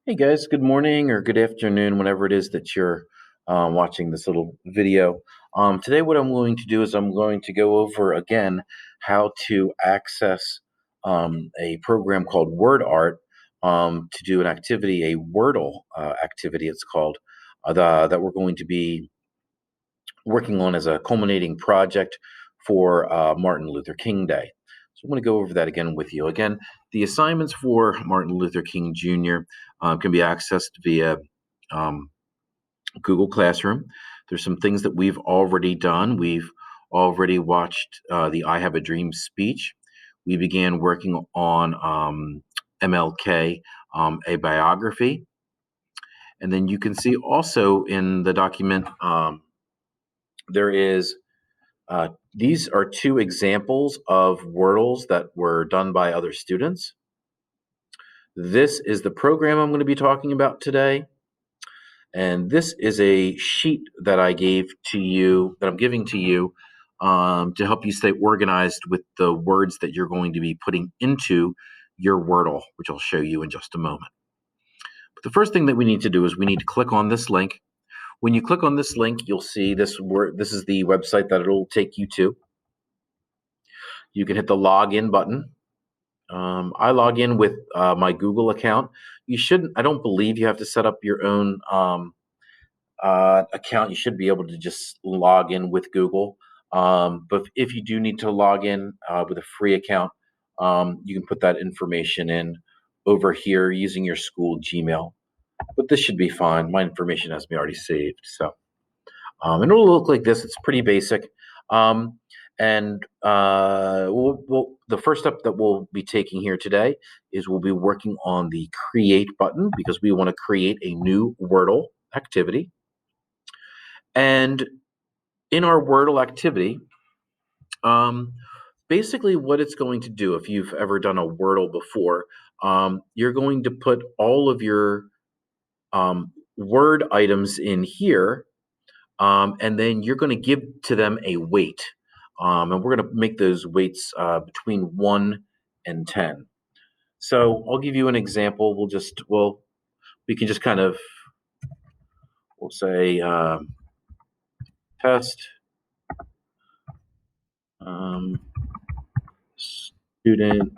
Hey guys, good morning or good afternoon, whenever it is that you're watching this little video. Today, what I'm going to do is I'm going to go over again how to access a program called WordArt to do an activity, a Wordle activity, it's called, that we're going to be working on as a culminating project for Martin Luther King Day. So I'm going to go over that again with you. Again, the assignments for Martin Luther King Jr. Can be accessed via um, Google Classroom. There's some things that we've already done. We've already watched the I Have a Dream speech. We began working on MLK, a biography. And then you can see also in the document, there is these are two examples of Wordles that were done by other students. This is the program I'm going to be talking about today. And this is a sheet that I gave to you, that I'm giving to you to help you stay organized with the words that you're going to be putting into your Wordle, which I'll show you in just a moment. But the first thing that we need to do is we need to click on this link. When you click on this link, you'll see this word. This is the website that it'll take you to. You can hit the login button. I log in with my Google account. You shouldn't, I don't believe you have to set up your own account. You should be able to just log in with Google. But if you do need to log in with a free account, you can put that information in over here using your school Gmail. But this should be fine. My information has been already saved. So, and it'll look like this. It's pretty basic. And the first step that we'll be taking here today is we'll be working on the create button because we want to create a new Wordle activity. And in our Wordle activity, basically what it's going to do, if you've ever done a Wordle before, you're going to put all of your word items in here, and then you're going to give to them a weight. And we're going to make those weights between 1 and 10. So I'll give you an example. We can just kind of, we'll say test student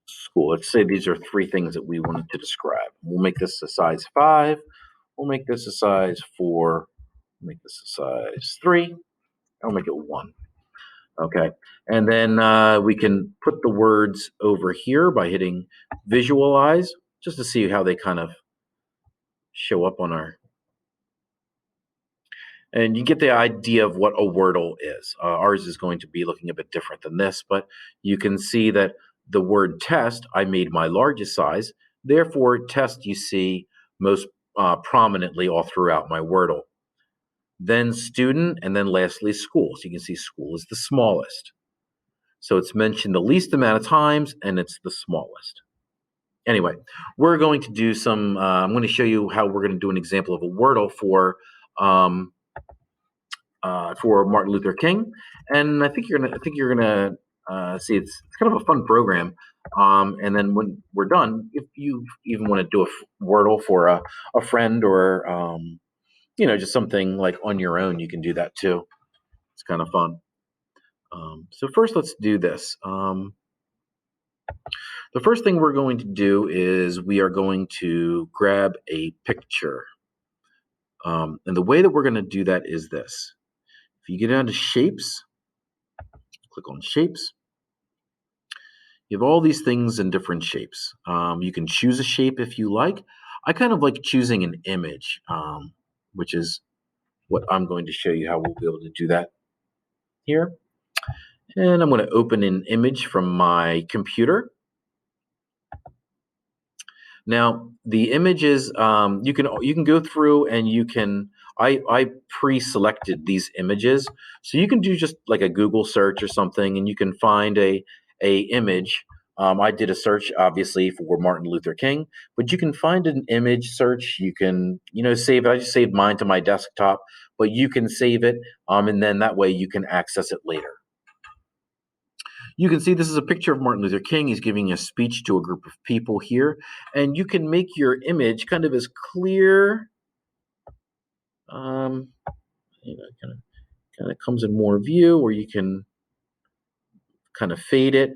school. Let's say these are three things that we wanted to describe. We'll make this a size 5. We'll make this a size 4. We'll make this a size 3. I'll make it 1. Okay. And then we can put the words over here by hitting visualize just to see how they kind of show up on our. And you get the idea of what a Wordle is. Ours is going to be looking a bit different than this, but you can see that the word test, I made my largest size. Therefore, test you see most prominently all throughout my Wordle. Then student, and then lastly school. So you can see school is the smallest. So it's mentioned the least amount of times, and it's the smallest. Anyway, we're going to do some, I'm going to show you how we're going to do an example of a Wordle for Martin Luther King, and I think you're gonna see it's kind of a fun program. And then when we're done, if you even want to do a Wordle for a friend or just something like on your own, you can do that too. It's kind of fun. So first, let's do this. The first thing we're going to do is we are going to grab a picture. And the way that we're going to do that is this. If you get down to shapes, click on shapes. You have all these things in different shapes. You can choose a shape if you like. I kind of like choosing an image, which is what I'm going to show you how we'll be able to do that here. And I'm going to open an image from my computer. Now, the images, you can go through and you can, I pre-selected these images. So you can do just like a Google search or something, and you can find a image. I did a search, obviously, for Martin Luther King, but you can find an image search. You can, save it. I just saved mine to my desktop, but you can save it, and then that way you can access it later. You can see this is a picture of Martin Luther King. He's giving a speech to a group of people here, and you can make your image kind of as clear. Um, kind of comes in more view, or you can kind of fade it.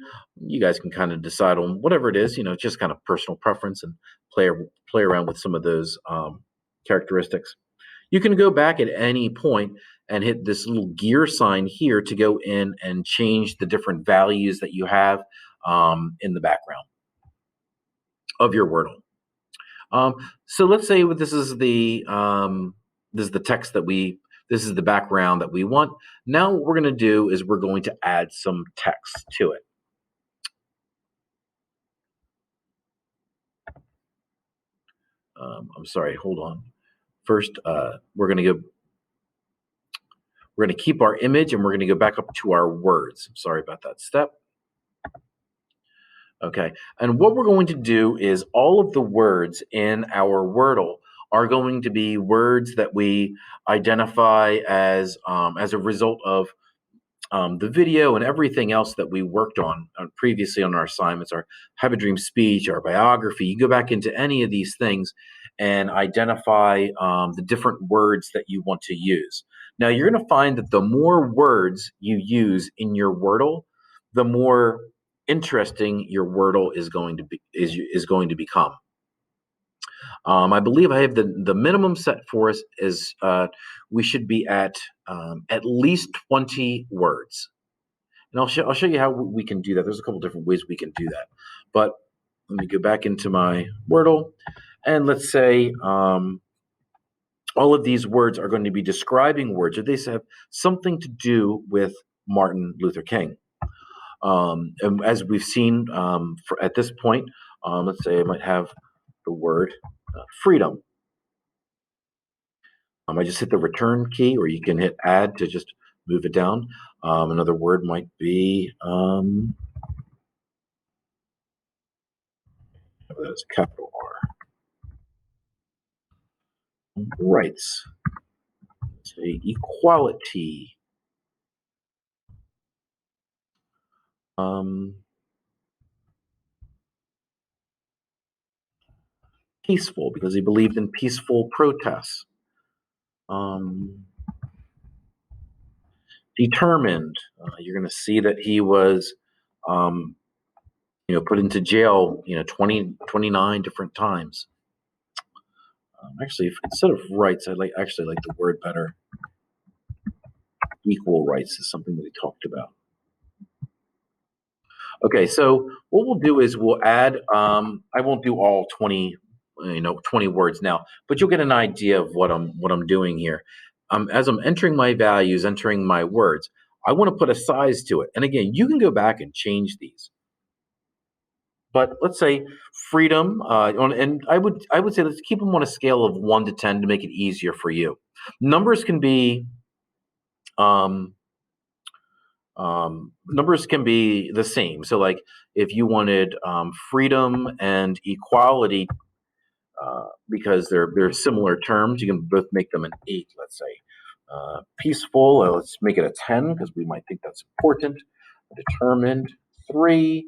You guys can kind of decide on whatever it is. It's just kind of personal preference and play around with some of those characteristics. You can go back at any point and hit this little gear sign here to go in and change the different values that you have in the background of your Wordle. So let's say this is the text that this is the background that we want. Now what we're going to do is we're going to add some text to it. I'm sorry, hold on. First, we're going to keep our image and we're going to go back up to our words. Sorry about that step. Okay, and what we're going to do is all of the words in our Wordle are going to be words that we identify as a result of the video and everything else that we worked on previously on our assignments, our Have a Dream speech, our biography. You go back into any of these things and identify the different words that you want to use. Now, you're going to find that the more words you use in your Wordle, the more interesting your Wordle is going to become. I believe I have the minimum set for us is we should be at least 20 words. And I'll show you how we can do that. There's a couple different ways we can do that. But let me go back into my Wordle, and let's say all of these words are going to be describing words, or they have something to do with Martin Luther King. And as we've seen at this point, let's say I might have the word freedom. I just hit the return key, or you can hit add to just move it down. Another word might be that's capital R. Rights. Say equality. Peaceful, because he believed in peaceful protests. Determined. You're going to see that he was, put into jail, 29 different times. Actually, instead of rights, I actually like the word better. Equal rights is something that he talked about. Okay, so what we'll do is we'll add. I won't do all 20, 20 words now, but you'll get an idea of what I'm doing here. As I'm entering my values, entering my words, I want to put a size to it. And again, you can go back and change these. But let's say freedom, and I would say let's keep them on a scale of 1 to 10 to make it easier for you. Numbers can be the same. So like if you wanted freedom and equality, because they're similar terms, you can both make them an 8. Let's say peaceful. Let's make it a 10 because we might think that's important. Determined 3.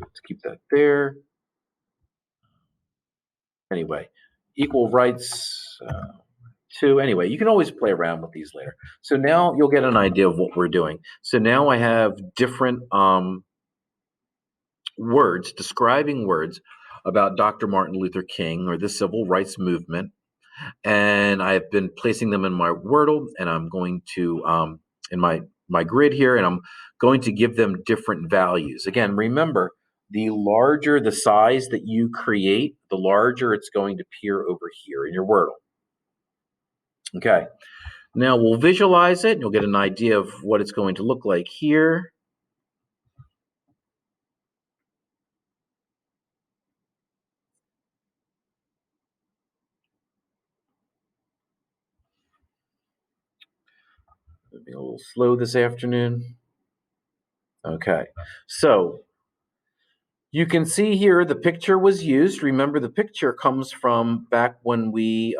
Let's keep that there. Anyway, equal rights 2. Anyway, you can always play around with these later. So now you'll get an idea of what we're doing. So now I have different words, describing words about Dr. Martin Luther King or the civil rights movement. And I've been placing them in my Wordle, and I'm going to in my grid here, and I'm going to give them different values. Again, remember, the larger the size that you create, the larger it's going to appear over here in your Wordle. Okay, now we'll visualize it, and you'll get an idea of what it's going to look like here. Moving a little slow this afternoon. Okay, so you can see here the picture was used. Remember, the picture comes from back when we,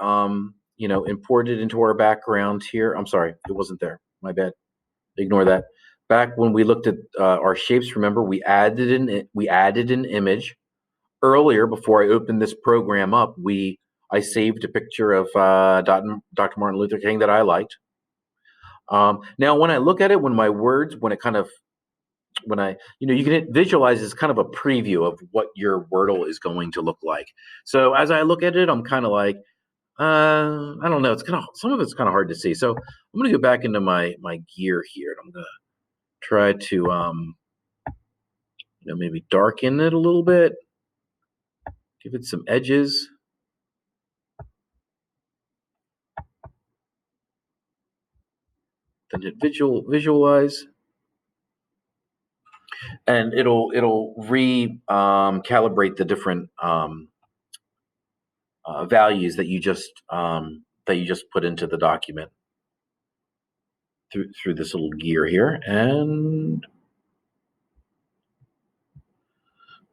imported into our background here. I'm sorry, it wasn't there. My bad. Ignore that. Back when we looked at our shapes, remember we added an image earlier before I opened this program up. I saved a picture of Dr. Martin Luther King that I liked. Now, when I look at it, when my words, when it kind of when I, you can visualize as kind of a preview of what your Wordle is going to look like. So as I look at it, I'm kind of like, I don't know. It's kind of some of it's kind of hard to see. So I'm going to go back into my gear here, and I'm going to try to maybe darken it a little bit, give it some edges. Then hit visualize, and it'll calibrate the different values that you just put into the document through this little gear here. And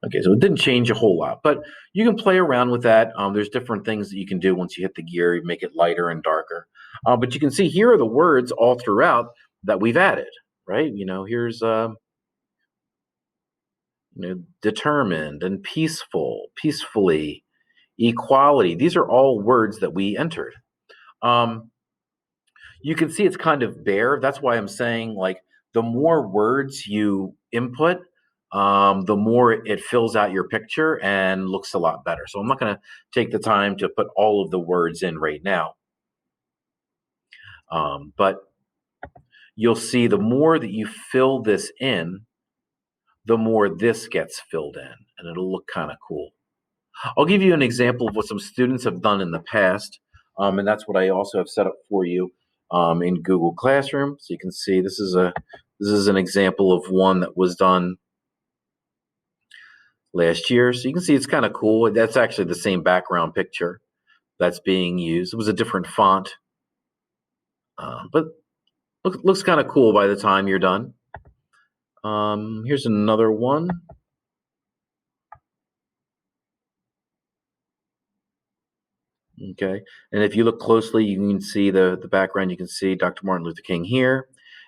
okay, so it didn't change a whole lot, but you can play around with that. There's different things that you can do once you hit the gear. You make it lighter and darker. But you can see here are the words all throughout that we've added, right? Here's determined and peaceful, peacefully, equality. These are all words that we entered. Um, you can see it's kind of bare. That's why I'm saying, like, the more words you input, the more it fills out your picture and looks a lot better. So I'm not going to take the time to put all of the words in right now. But you'll see the more that you fill this in, the more this gets filled in, and it'll look kind of cool. I'll give you an example of what some students have done in the past, and that's what I also have set up for you in Google Classroom. So you can see this is an example of one that was done last year. So you can see it's kind of cool. That's actually the same background picture that's being used. It was a different font, but looks kind of cool by the time you're done. Here's another one. Okay, and if you look closely, you can see the background. You can see Dr. Martin Luther King here,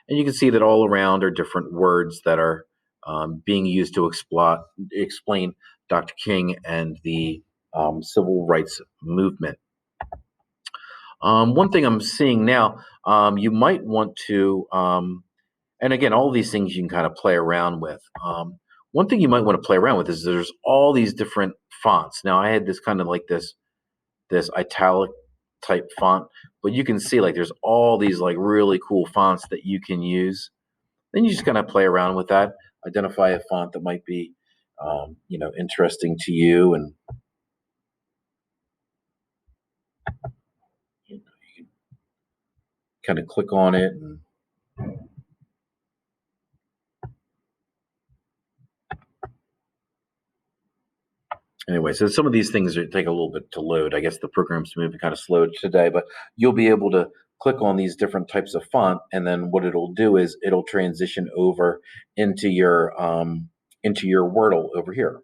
and you can see that all around are different words that are being used to explain Dr. King and the civil rights movement. One thing I'm seeing now, you might want to, and again, all these things you can kind of play around with. One thing you might want to play around with is there's all these different fonts. Now, I had this kind of like this italic type font, but you can see like there's all these like really cool fonts that you can use. Then you just kind of play around with that, identify a font that might be interesting to you, and you can kind of click on it. And anyway, so some of these things take a little bit to load. I guess the program's moving kind of slow today, but you'll be able to click on these different types of font, and then what it'll do is it'll transition over into your Wordle over here.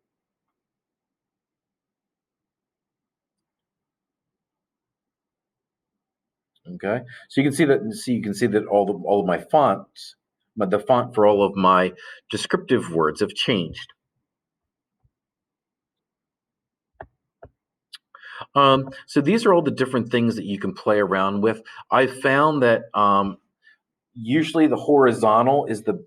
Okay, so you can see that all of my fonts, but the font for all of my descriptive words have changed. So these are all the different things that you can play around with. I found that usually the horizontal is the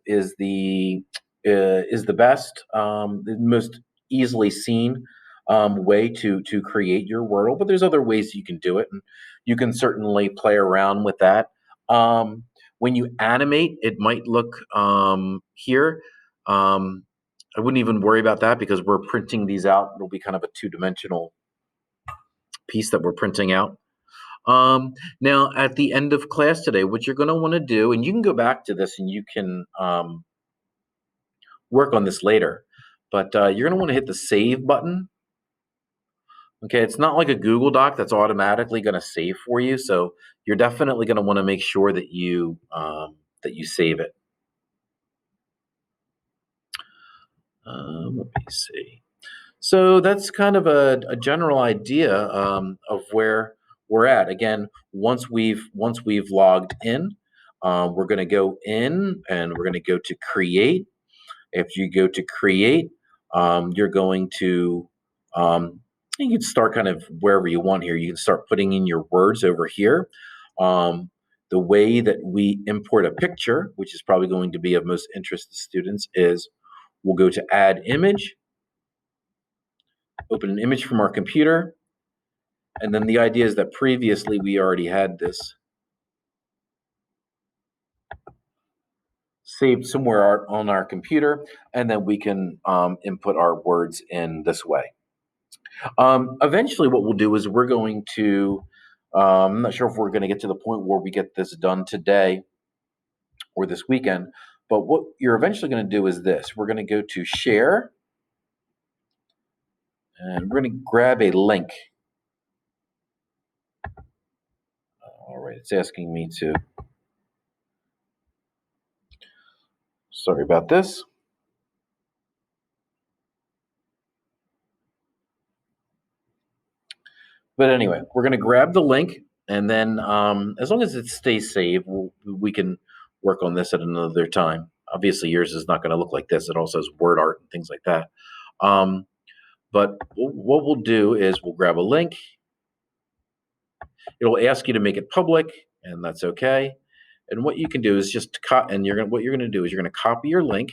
best, the most easily seen way to create your Wordle. But there's other ways you can do it, and you can certainly play around with that. When you animate, it might look here. I wouldn't even worry about that because we're printing these out. It'll be kind of a two-dimensional piece that we're printing out. Now, at the end of class today, what you're going to want to do, and you can go back to this and you can work on this later, but you're going to want to hit the save button. Okay, it's not like a Google Doc that's automatically going to save for you, so you're definitely going to want to make sure that you save it. Let me see. So that's kind of a general idea of where we're at. Again, once we've logged in, we're going to go in and we're going to go to create. If you go to create, you're going to, you can start kind of wherever you want here. You can start putting in your words over here. The way that we import a picture, which is probably going to be of most interest to students, is we'll go to add image, open an image from our computer, and then the idea is that previously we already had this saved somewhere on our computer, and then we can input our words in this way. Eventually, what we'll do is we're going to, I'm not sure if we're going to get to the point where we get this done today or this weekend, but what you're eventually going to do is this. We're going to go to share, and we're going to grab a link. All right, it's asking me to, sorry about this. But anyway, we're going to grab the link, and then as long as it stays saved, we can work on this at another time. Obviously, yours is not going to look like this. It also has word art and things like that. But what we'll do is we'll grab a link. It'll ask you to make it public, and that's okay. And what you can do is just what you're going to do is you're going to copy your link,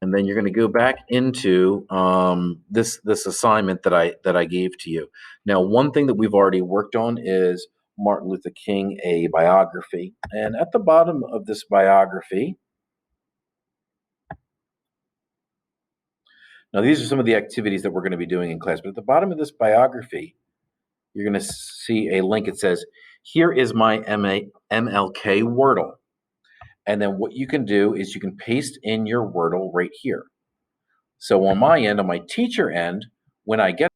and then you're going to go back into this assignment that I gave to you. Now, one thing that we've already worked on is Martin Luther King, a biography, and at the bottom of this biography, now these are some of the activities that we're going to be doing in class. But at the bottom of this biography, you're going to see a link. It says, "Here is my MLK Wordle," and then what you can do is you can paste in your Wordle right here. So on my end, on my teacher end, when I get,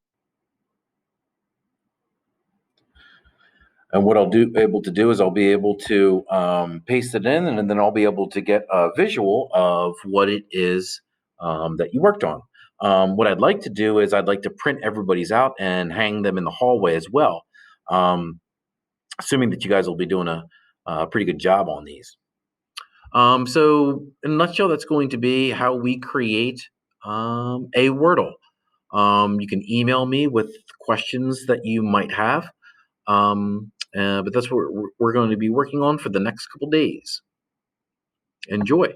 and what I'll be able to do is I'll be able to paste it in, and then I'll be able to get a visual of what it is that you worked on. What I'd like to do is I'd like to print everybody's out and hang them in the hallway as well, assuming that you guys will be doing a pretty good job on these. So in a nutshell, that's going to be how we create a Wordle. You can email me with questions that you might have. But that's what we're going to be working on for the next couple days. Enjoy.